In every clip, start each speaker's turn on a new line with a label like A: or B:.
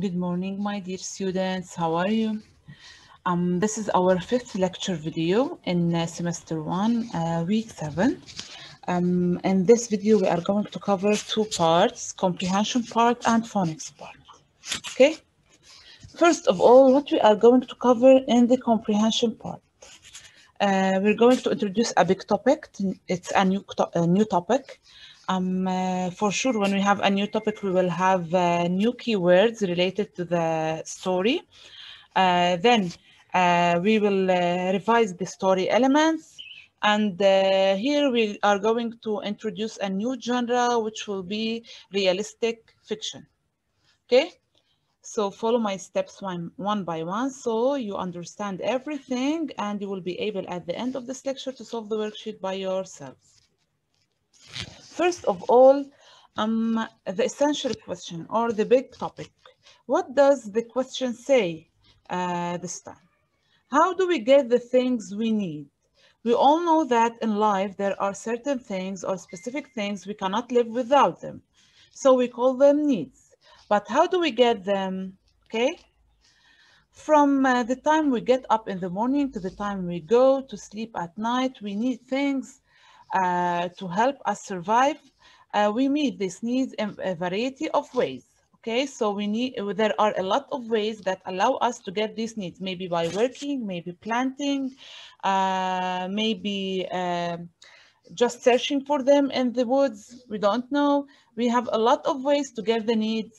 A: Good morning, my dear students. How are you? This is our fifth lecture video in semester 1, week 7. In this video, we are going to cover two parts, comprehension part and phonics part. Okay? First of all, what we are going to cover in the comprehension part. We're going to introduce a big topic. It's a new topic. For sure, when we have a new topic, we will have new keywords related to the story. Then we will revise the story elements. And here we are going to introduce a new genre, which will be realistic fiction. Okay? So follow my steps one by one so you understand everything and you will be able at the end of this lecture to solve the worksheet by yourselves. First of all, the essential question or the big topic. What does the question say this time? How do we get the things we need? We all know that in life there are certain things or specific things we cannot live without them. So we call them needs. But how do we get them? Okay? From the time we get up in the morning to the time we go to sleep at night, we need things to help us survive. We meet these needs in a variety of ways. Okay, so there are a lot of ways that allow us to get these needs, maybe by working, maybe planting, maybe just searching for them in the woods. We don't know. We have a lot of ways to get the needs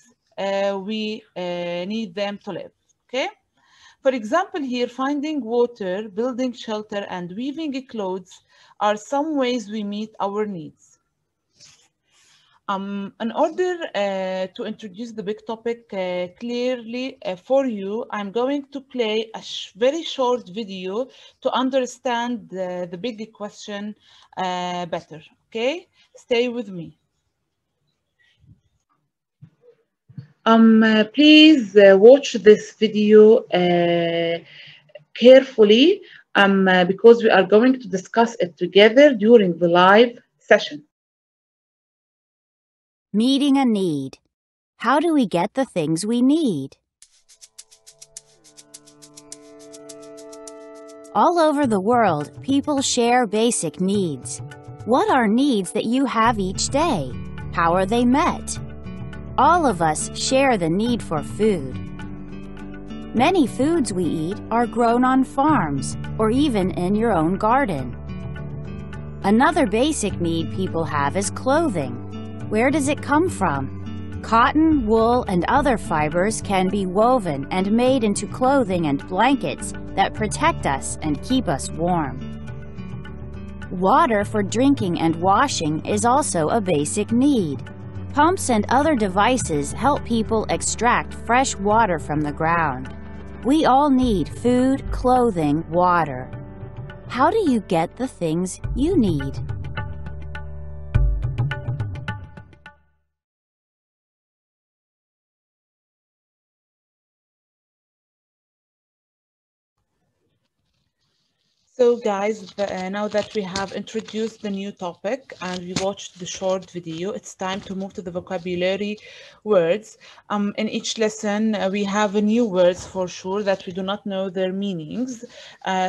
A: we need them to live. Okay. For example, here, finding water, building shelter, and weaving clothes are some ways we meet our needs. In order to introduce the big topic clearly for you, I'm going to play a very short video to understand the big question better. Okay, stay with me. Please watch this video carefully because we are going to discuss it together during the live session.
B: Meeting a need. How do we get the things we need? All over the world, people share basic needs. What are needs that you have each day? How are they met? All of us share the need for food. Many foods we eat are grown on farms or even in your own garden. Another basic need people have is clothing. Where does it come from? Cotton, wool, and other fibers can be woven and made into clothing and blankets that protect us and keep us warm. Water for drinking and washing is also a basic need. Pumps and other devices help people extract fresh water from the ground. We all need food, clothing, water. How do you get the things you need?
A: So guys, now that we have introduced the new topic and we watched the short video, it's time to move to the vocabulary words. In each lesson, we have new words for sure that we do not know their meanings.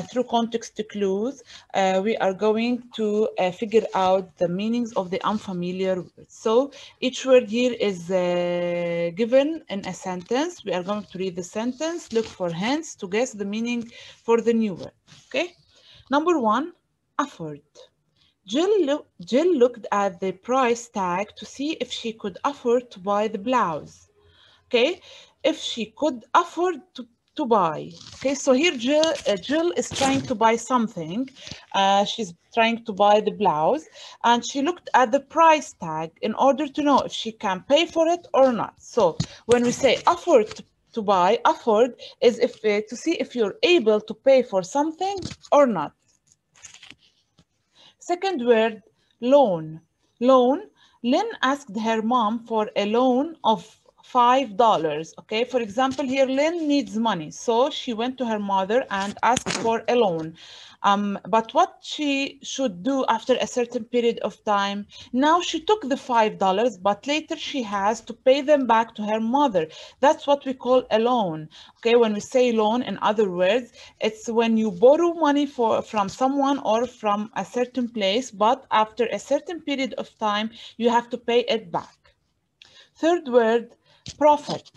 A: Through context clues, we are going to figure out the meanings of the unfamiliar words. So each word here is given in a sentence. We are going to read the sentence, look for hints to guess the meaning for the new word. Okay? Number one, afford. Jill looked at the price tag to see if she could afford to buy the blouse. Okay, if she could afford to buy. Okay, so here Jill is trying to buy something. She's trying to buy the blouse and she looked at the price tag in order to know if she can pay for it or not. So when we say afford to buy, afford is if to see if you're able to pay for something or not. Second word, loan. Loan. Lynn asked her mom for a loan of $5. Okay, for example, here Lynn needs money, so she went to her mother and asked for a loan. But what she should do after a certain period of time, now she took the $5, but later she has to pay them back to her mother. That's what we call a loan. Okay, when we say loan, in other words, it's when you borrow money from someone or from a certain place, but after a certain period of time, you have to pay it back. Third word, profit.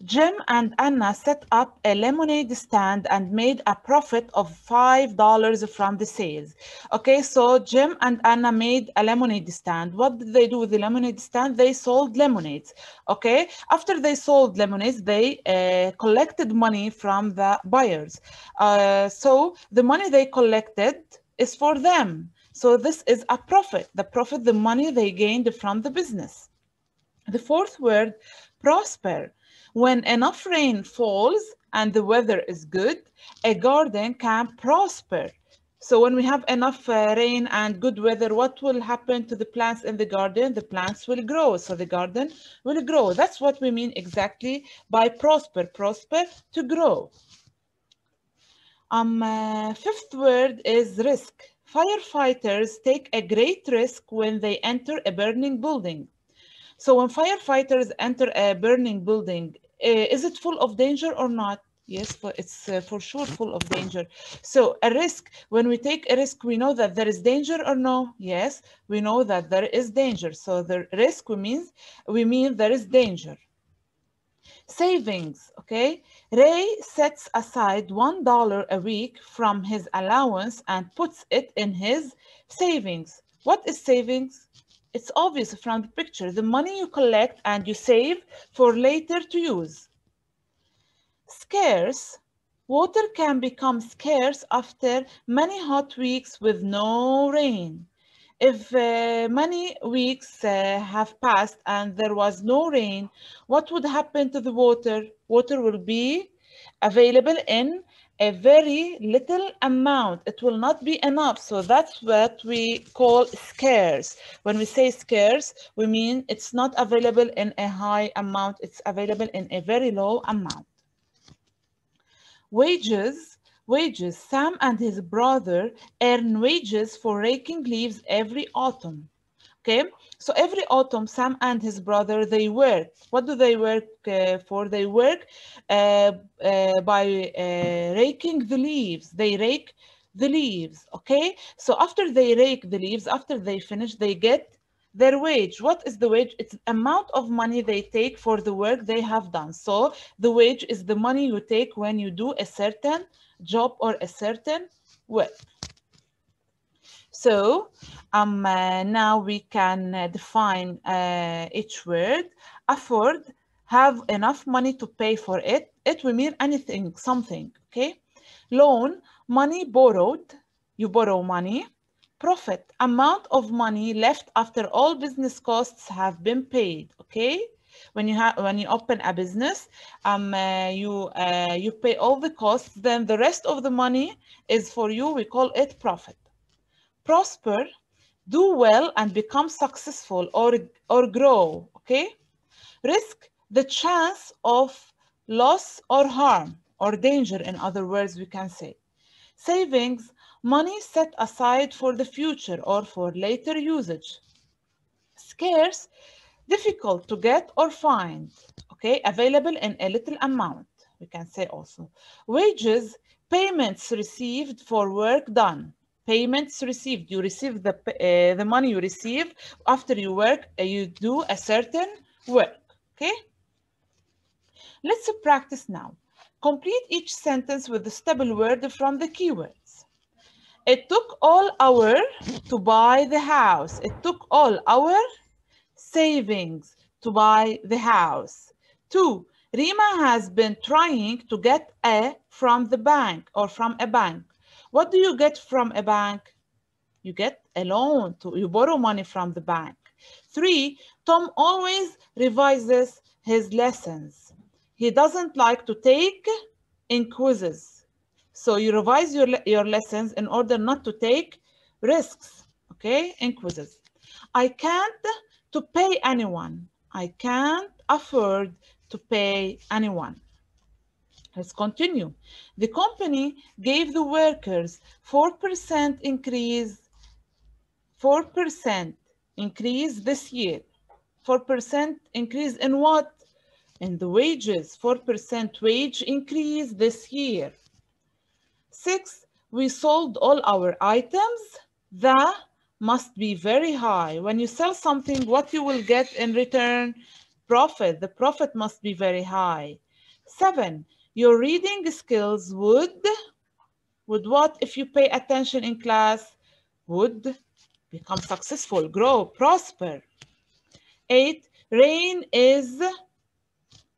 A: Jim and Anna set up a lemonade stand and made a profit of $5 from the sales. Okay, so Jim and Anna made a lemonade stand. What did they do with the lemonade stand? They sold lemonades. Okay, after they sold lemonades, they collected money from the buyers. So the money they collected is for them. So this is a profit. The profit, the money they gained from the business. The fourth word, prosper. When enough rain falls and the weather is good, a garden can prosper. So when we have enough rain and good weather, what will happen to the plants in the garden? The plants will grow, so the garden will grow. That's what we mean exactly by prosper. Prosper, to grow. Fifth word is risk. Firefighters take a great risk when they enter a burning building. So when firefighters enter a burning building, is it full of danger or not? Yes, it's for sure full of danger. So a risk, when we take a risk, we know that there is danger or no? Yes, we know that there is danger. So the risk we mean there is danger. Savings, okay? Ray sets aside $1 a week from his allowance and puts it in his savings. What is savings? It's obvious from the picture, the money you collect and you save for later to use. Scarce, water can become scarce after many hot weeks with no rain. If many weeks have passed and there was no rain, what would happen to the water? Water will be available in a very little amount. It will not be enough. So that's what we call scarce. When we say scarce, we mean it's not available in a high amount. It's available in a very low amount. Wages. Sam and his brother earn wages for raking leaves every autumn. Okay, so every autumn, Sam and his brother, they work. What do they work for? They work by raking the leaves. They rake the leaves, okay? So after they rake the leaves, after they finish, they get their wage. What is the wage? It's the amount of money they take for the work they have done. So the wage is the money you take when you do a certain job or a certain work. So now we can define each word. Afford, have enough money to pay for it. It will mean anything, something, okay? Loan, money borrowed, you borrow money. Profit, amount of money left after all business costs have been paid, okay? When you open a business, you pay all the costs, then the rest of the money is for you. We call it profit. Prosper, do well and become successful or grow, okay? Risk, the chance of loss or harm or danger, in other words, we can say. Savings, money set aside for the future or for later usage. Scarce, difficult to get or find, okay? Available in a little amount, we can say also. Wages, payments received for work done. Payments received, you receive the money you receive after you work, you do a certain work, okay? Let's practice now. Complete each sentence with the stable word from the keywords. It took all hour to buy the house. It took all our savings to buy the house. 2, Rima has been trying to get from the bank or from a bank. What do you get from a bank? You get a loan, you borrow money from the bank. 3, Tom always revises his lessons. He doesn't like to take in quizzes. So you revise your lessons in order not to take risks, okay, in quizzes. I can't to pay anyone. I can't afford to pay anyone. Let's continue. The company gave the workers 4% increase, 4% increase this year. 4% increase in what? In the wages. 4% wage increase this year. 6, we sold all our items. The must be very high. When you sell something, what you will get in return? Profit. The profit must be very high. 7, your reading skills would what if you pay attention in class? Would become successful, grow, prosper. 8, rain is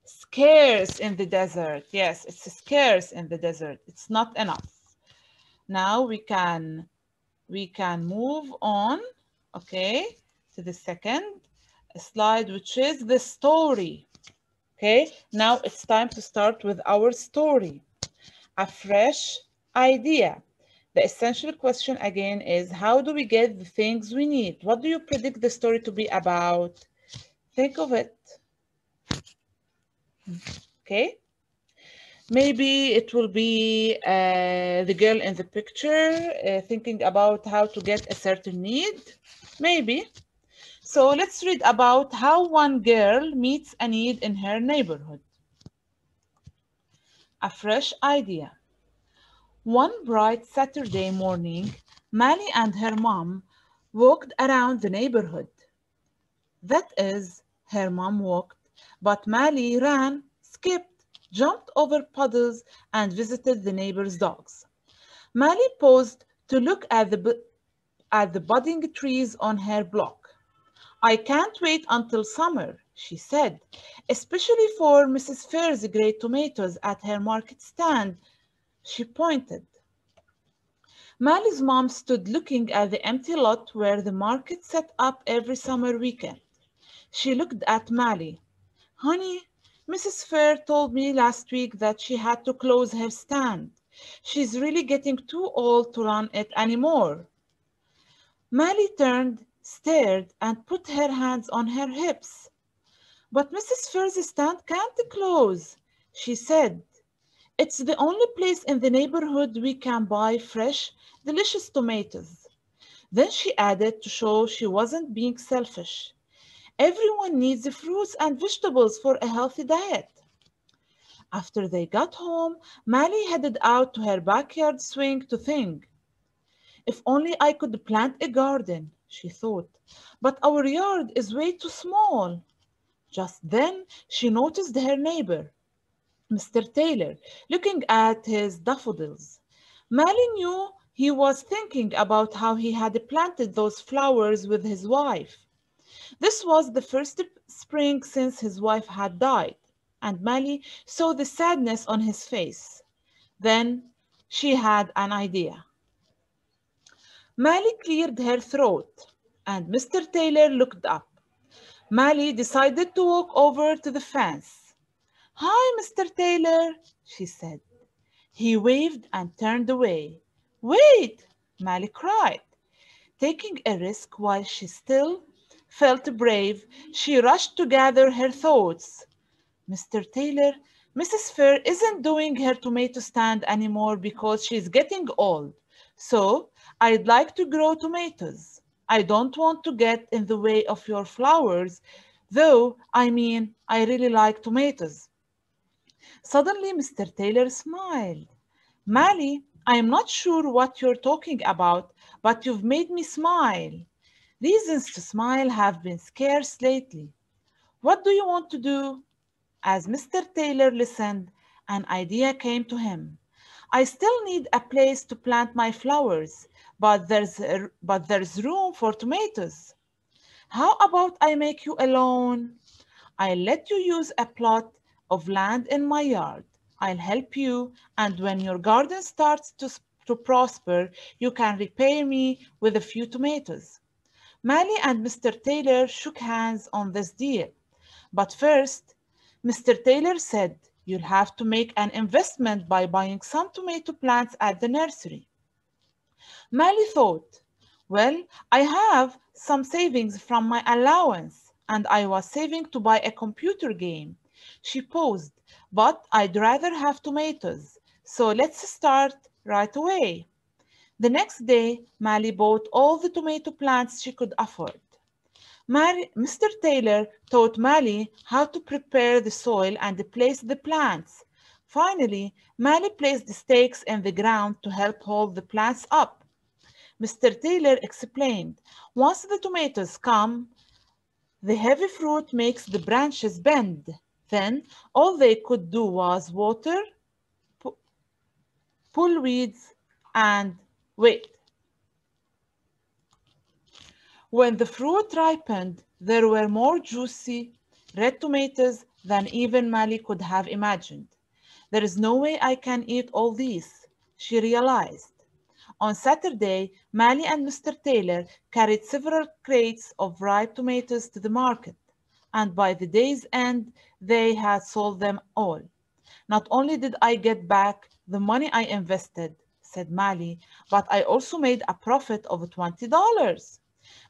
A: scarce in the desert. Yes, it's scarce in the desert. It's not enough. Now we can move on, okay, to the second slide, which is the story. Okay, now it's time to start with our story. A fresh idea. The essential question again is, how do we get the things we need? What do you predict the story to be about? Think of it. Okay. Maybe it will be the girl in the picture thinking about how to get a certain need. Maybe. So let's read about how one girl meets a need in her neighborhood. A fresh idea. One bright Saturday morning, Mali and her mom walked around the neighborhood. That is, her mom walked, but Mali ran, skipped, jumped over puddles, and visited the neighbors' dogs. Mali paused to look at the budding trees on her block. I can't wait until summer, she said, especially for Mrs. Fair's great tomatoes at her market stand. She pointed. Mali's mom stood looking at the empty lot where the market set up every summer weekend. She looked at Mali. Honey, Mrs. Fair told me last week that she had to close her stand. She's really getting too old to run it anymore. Mali turned, stared, and put her hands on her hips. But Mrs. Fair's stand can't close, she said. It's the only place in the neighborhood we can buy fresh, delicious tomatoes. Then she added to show she wasn't being selfish. Everyone needs fruits and vegetables for a healthy diet. After they got home, Mali headed out to her backyard swing to think. If only I could plant a garden, she thought, but our yard is way too small. Just then, she noticed her neighbor, Mr. Taylor, looking at his daffodils. Mali knew he was thinking about how he had planted those flowers with his wife. This was the first spring since his wife had died, and Mali saw the sadness on his face. Then she had an idea. Mali cleared her throat, and Mr. Taylor looked up. Mali decided to walk over to the fence. Hi, Mr. Taylor, she said. He waved and turned away. Wait, Mali cried. Taking a risk while she still felt brave, she rushed to gather her thoughts. Mr. Taylor, Mrs. Fair isn't doing her tomato stand anymore because she's getting old. So I'd like to grow tomatoes. I don't want to get in the way of your flowers, though I really like tomatoes. Suddenly, Mr. Taylor smiled. Mali, I am not sure what you're talking about, but you've made me smile. Reasons to smile have been scarce lately. What do you want to do? As Mr. Taylor listened, an idea came to him. I still need a place to plant my flowers, but there's room for tomatoes. How about I make you a loan? I'll let you use a plot of land in my yard. I'll help you, and when your garden starts to prosper, you can repay me with a few tomatoes. Mali and Mr. Taylor shook hands on this deal. But first, Mr. Taylor said, you'll have to make an investment by buying some tomato plants at the nursery. Mali thought, well, I have some savings from my allowance. and I was saving to buy a computer game. She paused, but I'd rather have tomatoes. So let's start right away. The next day, Mally bought all the tomato plants she could afford. Mr. Taylor taught Mally how to prepare the soil and place the plants. Finally, Mally placed the stakes in the ground to help hold the plants up. Mr. Taylor explained, once the tomatoes come, the heavy fruit makes the branches bend. Then all they could do was water, pull weeds, and wait. When the fruit ripened, there were more juicy red tomatoes than even Mally could have imagined. There is no way I can eat all these, she realized. On Saturday, Mally and Mr. Taylor carried several crates of ripe tomatoes to the market, and by the day's end, they had sold them all. Not only did I get back the money I invested, said Mally, but I also made a profit of $20.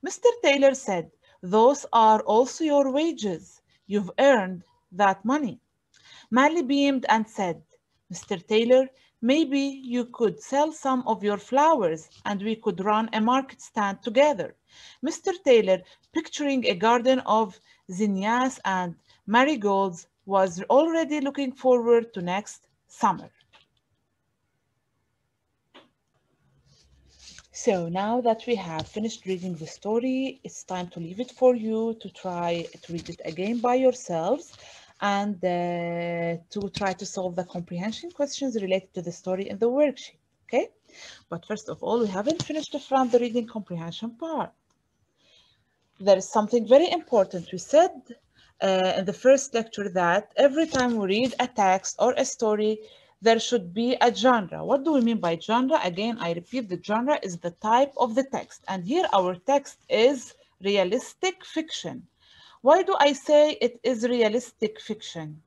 A: Mr. Taylor said, those are also your wages. You've earned that money. Mally beamed and said, Mr. Taylor, maybe you could sell some of your flowers and we could run a market stand together. Mr. Taylor, picturing a garden of zinnias and marigolds, was already looking forward to next summer. So now that we have finished reading the story, it's time to leave it for you to try to read it again by yourselves and to try to solve the comprehension questions related to the story in the worksheet, okay? But first of all, we haven't finished from the reading comprehension part. There is something very important. We said in the first lecture that every time we read a text or a story, there should be a genre. What do we mean by genre? Again, I repeat, the genre is the type of the text. And here our text is realistic fiction. Why do I say it is realistic fiction?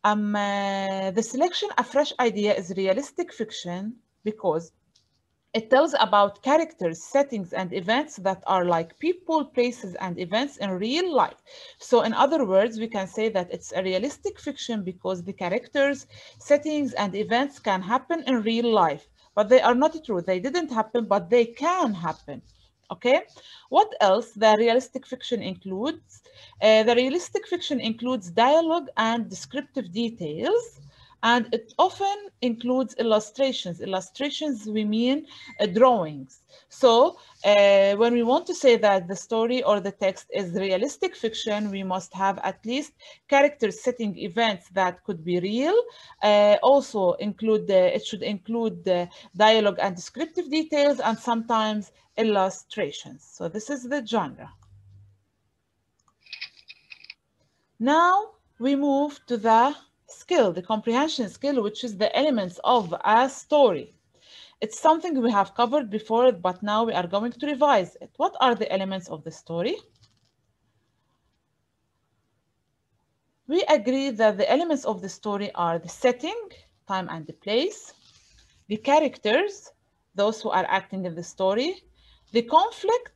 A: The selection A Fresh Idea is realistic fiction because it tells about characters, settings, and events that are like people, places, and events in real life. So in other words, we can say that it's a realistic fiction because the characters, settings, and events can happen in real life, but they are not true. They didn't happen, but they can happen. Okay, what else the realistic fiction includes? The realistic fiction includes dialogue and descriptive details. And it often includes illustrations. Illustrations, we mean drawings. So when we want to say that the story or the text is realistic fiction, we must have at least characters, setting, events that could be real. Also include, it should include the dialogue and descriptive details and sometimes illustrations. So this is the genre. Now we move to the skill, the comprehension skill, which is the elements of a story. It's something we have covered before, but now we are going to revise it. What are the elements of the story? We agree that the elements of the story are the setting, time and the place, the characters, those who are acting in the story, the conflict.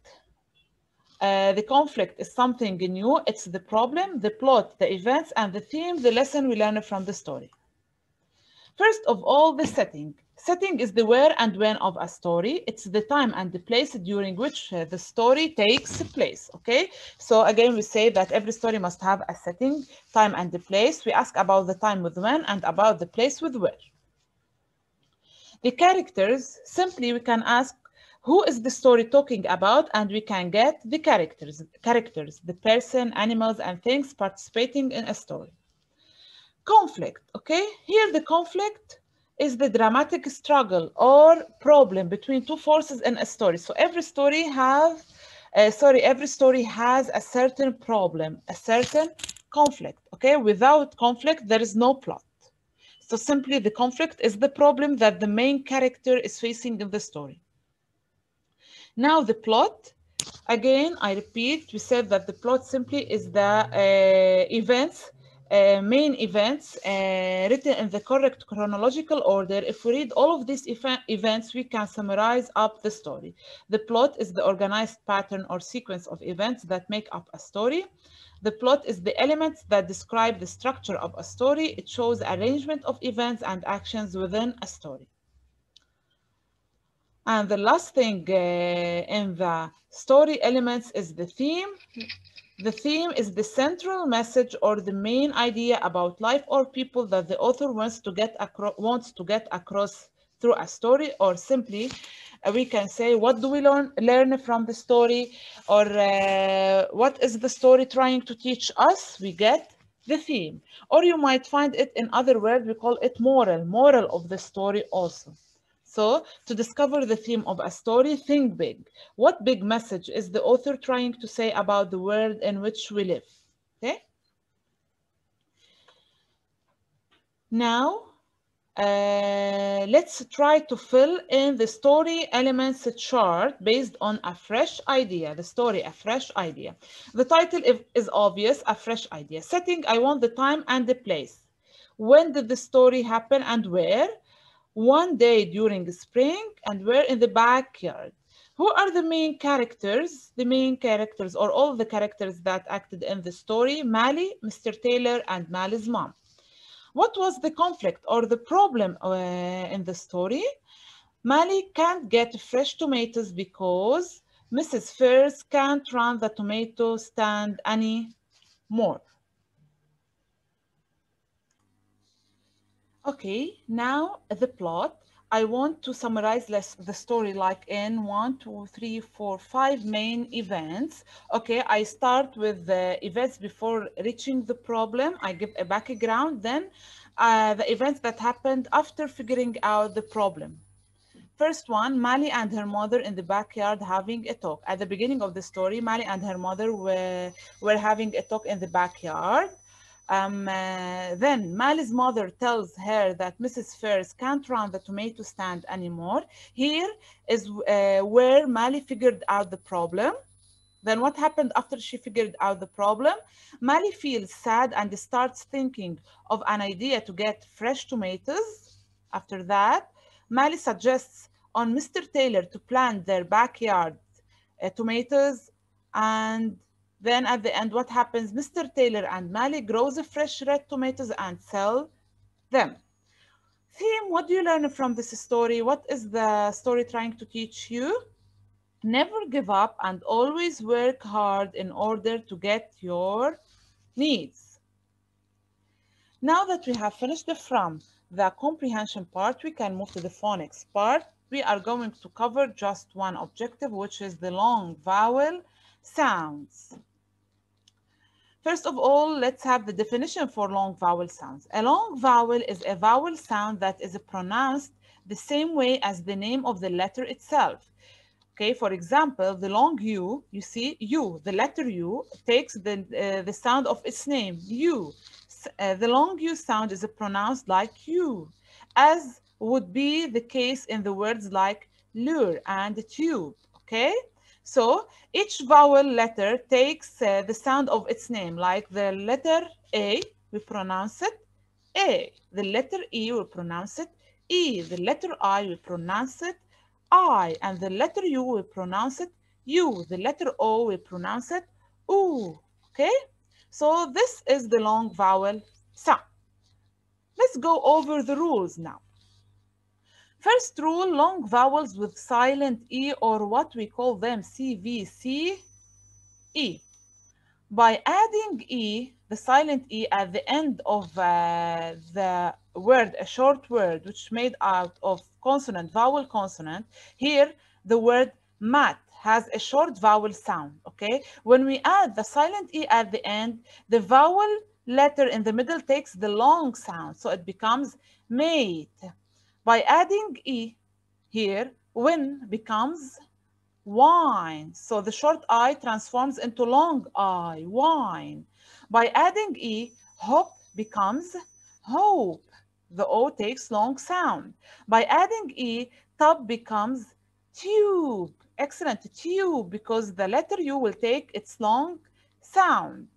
A: The conflict is something new. It's the problem, the plot, the events, and the theme, the lesson we learn from the story. First of all, the setting. Setting is the where and when of a story. It's the time and the place during which the story takes place, okay? So again, we say that every story must have a setting, time and the place. We ask about the time with when and about the place with where. The characters, simply we can ask, who is the story talking about? And we can get the characters, the person, animals, and things participating in a story. Conflict, okay? Here the conflict is the dramatic struggle or problem between two forces in a story. So every story has a certain problem, a certain conflict, okay? Without conflict, there is no plot. So simply the conflict is the problem that the main character is facing in the story. Now the plot, again, I repeat, we said that the plot simply is the events main events written in the correct chronological order. If we read all of these events, we can summarize up the story. The plot is the organized pattern or sequence of events that make up a story. The plot is the elements that describe the structure of a story. It shows arrangement of events and actions within a story. And the last thing in the story elements is the theme. The theme is the central message or the main idea about life or people that the author wants to get across through a story, or simply we can say, what do we learn from the story, or what is the story trying to teach us? We get the theme. Or you might find it in other words, we call it moral of the story also. So, to discover the theme of a story, think big. What big message is the author trying to say about the world in which we live? Okay. Now, let's try to fill in the story elements chart based on a fresh idea. The story, a fresh idea. The title is obvious, a fresh idea. Setting, I want the time and the place. When did the story happen and where? One day during spring, and we're in the backyard. Who are the main characters? The main characters, or all the characters that acted in the story: Mally, Mr. Taylor, and Mally's mom. What was the conflict or the problem in the story? Mally can't get fresh tomatoes because Mrs. Fairs can't run the tomato stand anymore. Okay, now the plot. I want to summarize the story like in 1, 2, 3, 4, 5 main events. Okay, I start with the events before reaching the problem. I give a background, then the events that happened after figuring out the problem. First one, Mally and her mother in the backyard having a talk. At the beginning of the story, Mally and her mother were having a talk in the backyard. Then Mally's mother tells her that Mrs. Fairs can't run the tomato stand anymore. Here is where Mally figured out the problem. Then what happened after she figured out the problem? Mally feels sad and starts thinking of an idea to get fresh tomatoes. After that, Mally suggests on Mr. Taylor to plant their backyard tomatoes, and then at the end, what happens? Mr. Taylor and Mally grows fresh red tomatoes and sell them. Theme, what do you learn from this story? What is the story trying to teach you? Never give up and always work hard in order to get your needs. Now that we have finished from the comprehension part, we can move to the phonics part. We are going to cover just one objective, which is the long vowel sounds. First of all, let's have the definition for long vowel sounds. A long vowel is a vowel sound that is pronounced the same way as the name of the letter itself. Okay, for example, the long U, you see, U, the letter U takes the sound of its name, U. The long U sound is pronounced like U, as would be the case in the words like lure and tube, okay? So each vowel letter takes the sound of its name, like the letter A, we pronounce it A. The letter E, we pronounce it E. The letter I, we pronounce it I. And the letter U, we pronounce it U. The letter O, we pronounce it OO. Okay? So this is the long vowel sound. Let's go over the rules now. First rule, long vowels with silent E, or what we call them CVC E. By adding E, the silent E at the end of the word, a short word which made out of consonant, vowel consonant, here the word mat has a short vowel sound, okay? When we add the silent E at the end, the vowel letter in the middle takes the long sound, so it becomes mate. By adding E here, win becomes wine. So the short I transforms into long I, wine. By adding E, hope becomes hope. The O takes long sound. By adding E, tub becomes tube. Excellent, tube, because the letter U will take its long sound.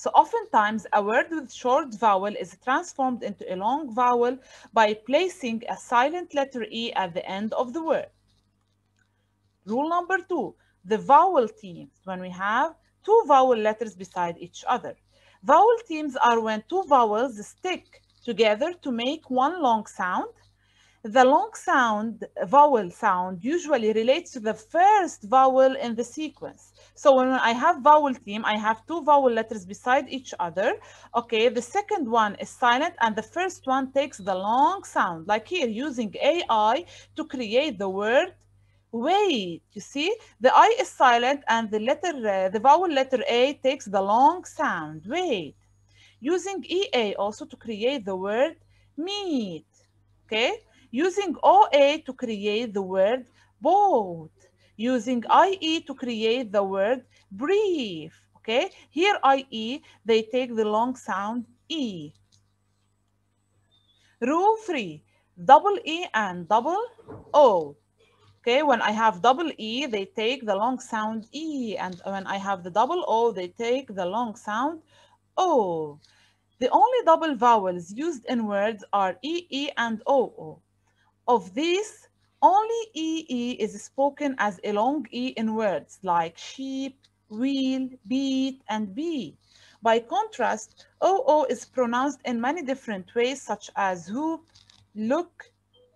A: So oftentimes a word with short vowel is transformed into a long vowel by placing a silent letter E at the end of the word. Rule number 2, the vowel themes, when we have two vowel letters beside each other. Vowel themes are when two vowels stick together to make one long sound. The long sound, vowel sound, usually relates to the first vowel in the sequence. So when I have vowel theme, I have two vowel letters beside each other. Okay, the second one is silent and the first one takes the long sound, like here using AI to create the word wait. You see, the I is silent and the vowel letter A takes the long sound, wait. Using EA also to create the word meet. Okay, using OA to create the word boat, using IE to create the word brief. Okay, here IE, they take the long sound E. Rule 3, double E and double O. Okay, when I have double E, they take the long sound E, and when I have the double O, they take the long sound O. The only double vowels used in words are EE and OO. Of these, only EE is spoken as a long E in words like sheep, wheel, beat, and bee. By contrast, OO is pronounced in many different ways, such as hoop, look,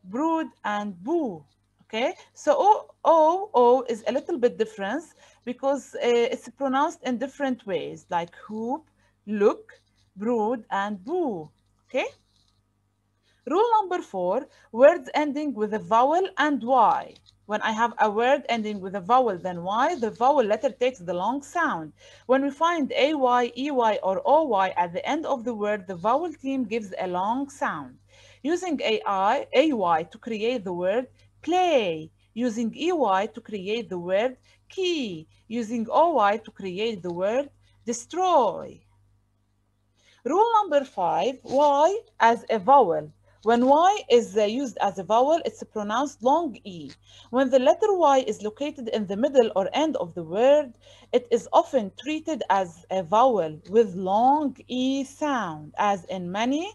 A: brood, and boo. Okay, so OO is a little bit different because it's pronounced in different ways, like hoop, look, brood, and boo. Okay. Rule number 4, words ending with a vowel and Y. When I have a word ending with a vowel, then Y, the vowel letter takes the long sound. When we find AY, EY, or OY at the end of the word, the vowel theme gives a long sound. Using AY to create the word play, using EY to create the word key, using OY to create the word destroy. Rule number 5, Y as a vowel. When Y is used as a vowel, it's pronounced long E. When the letter Y is located in the middle or end of the word, it is often treated as a vowel with long E sound, as in many,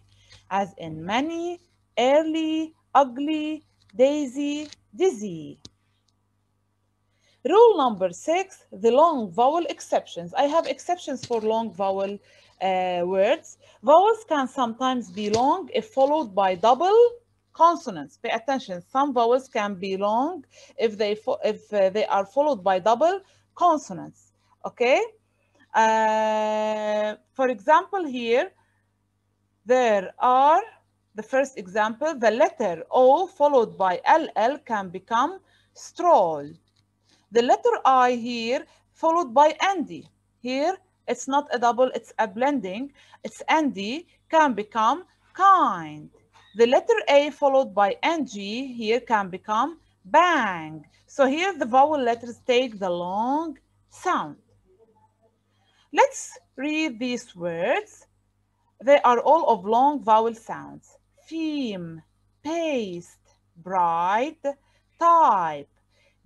A: early, ugly, daisy, dizzy. Rule number 6, the long vowel exceptions. I have exceptions for long vowel words. Vowels can sometimes be long if followed by double consonants. Pay attention. Some vowels can be long if they are followed by double consonants. Okay. For example, here there are the first example. The letter O followed by LL can become stroll. The letter I here followed by Andy. Here it's not a double, it's a blending. It's Andy can become kind. The letter A followed by NG here can become bang. So here the vowel letters take the long sound. Let's read these words. They are all of long vowel sounds. Theme, paste, bright, type,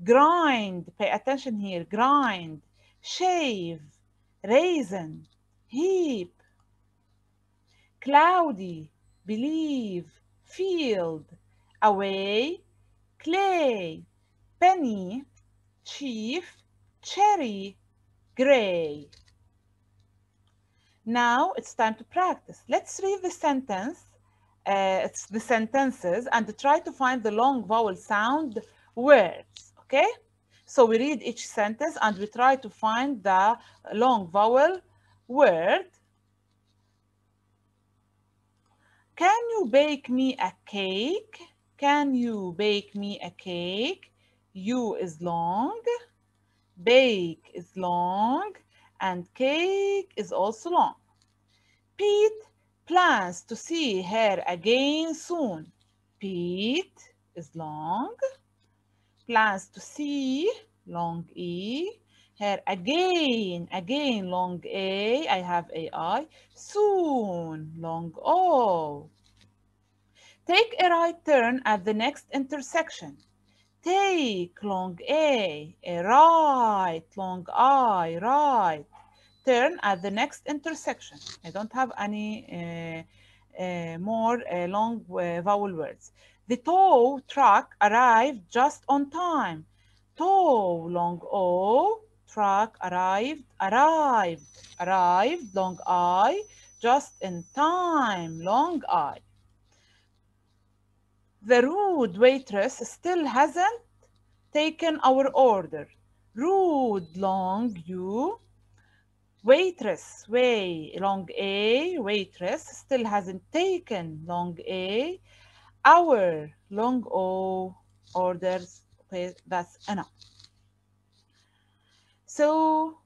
A: grind, pay attention here, grind, shave, raisin, heap, cloudy, believe, field, away, clay, penny, chief, cherry, gray. Now it's time to practice. Let's read the sentence, it's the sentences, and try to find the long vowel sound words, okay? So we read each sentence and we try to find the long vowel word. Can you bake me a cake? Can you bake me a cake? U is long, bake is long, and cake is also long. Pete plans to see her again soon. Pete is long, plans to see, long E, her again, long A, I have AI, soon, long O. Take a right turn at the next intersection. Take, long A right, long I, right. turn at the next intersection. I don't have any more long vowel words. The tow truck arrived just on time. Tow, long O, truck arrived, long I, just in time, long I. The rude waitress still hasn't taken our order. Rude, long U. Waitress, way, long A. Waitress still hasn't taken, long A. Our, long O. Orders, okay, that's enough. So,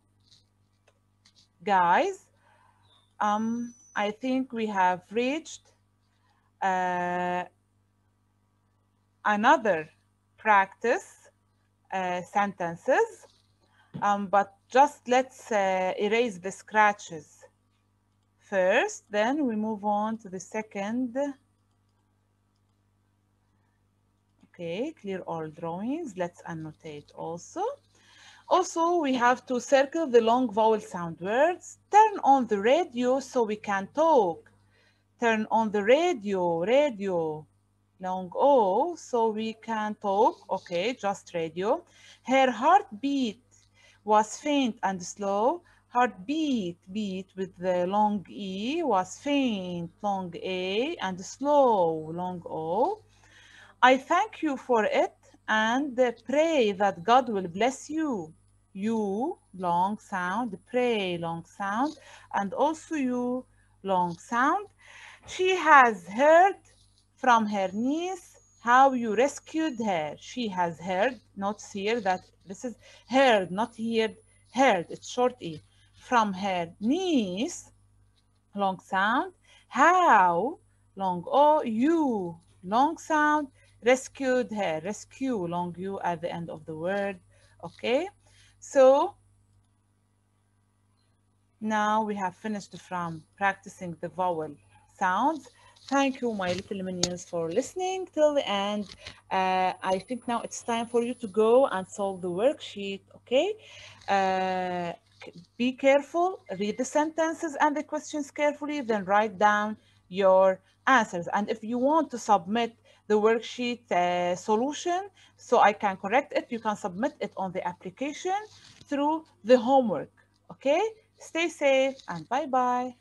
A: guys, I think we have reached another practice sentences, but just let's erase the scratches first, then we move on to the second. Okay, clear all drawings. Let's annotate also. Also, we have to circle the long vowel sound words. Turn on the radio so we can talk. Turn on the radio, radio. Long O, so we can talk. Okay, just radio. Her heartbeat was faint and slow. Heartbeat, beat with the long E, was faint, long A, and slow, long O. I thank you for it and pray that God will bless you. You, long sound, pray, long sound, and also you, long sound. She has heard from her niece how you rescued her. She has heard, notice here that this is heard, not heard, heard, it's short E. From her niece, long sound, how, long O, you, long sound, rescued her, rescue, long U at the end of the word, okay? So now we have finished from practicing the vowel sounds. Thank you, my little minions, for listening till the end. I think now it's time for you to go and solve the worksheet, okay? Be careful, read the sentences and the questions carefully, then write down your answers. And if you want to submit the worksheet solution so I can correct it, you can submit it on the application through the homework, okay? Stay safe and bye-bye.